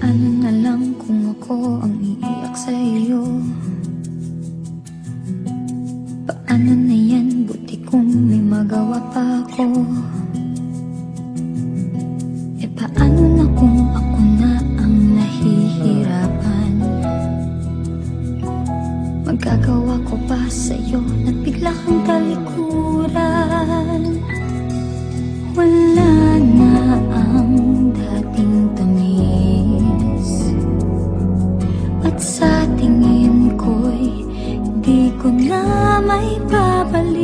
Paano na lang kung ako ang iiyak sa iyo? Paano na yan? Buti kung may magawa pa ako. E paano na kung ako na ang nahihirapan? Magagawa ko ba sa'yo na bigla kang talikuran? Wala na ang dating tamis, at sa tingin ko'y di ko na may babalik.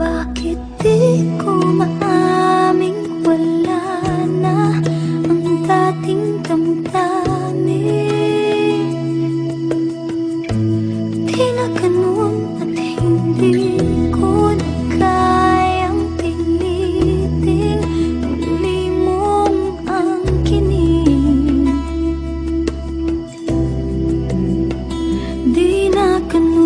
Bakit di ko maaming wala na ang dating damdamin? Di na ganun at hindi ko na kayang piliting muli mong angkinin. Di na ganun.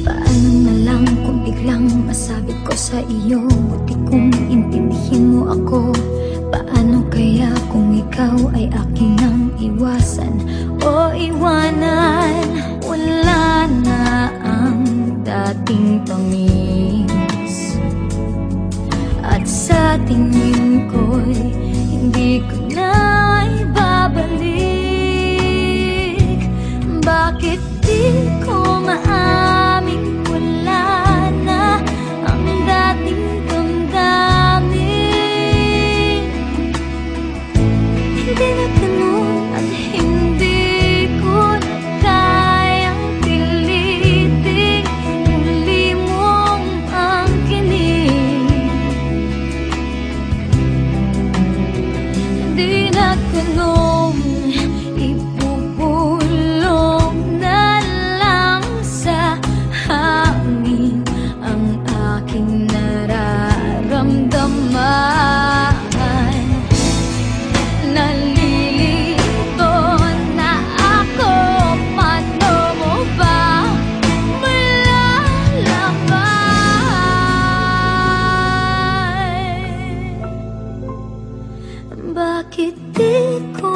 Paano na lang kung biglang masabi ko sa iyo, buti kung intindihin mo ako. Paano kaya kung ikaw ay aking nang iwasan o iwanan? Wala na ang dating tamis, at sa tingin ko'y hindi ko na ibabalik. Bakit di ko maaming wala na ang dating damdamin? Hindi na ganun at hindi ko na kayang piliting muli mong angkinin. Hindi na ganun, ipupulong na lang sa hangin ang aking nararamdaman. Nalilito na ako, paano mo ba malalaman? Bakit di ko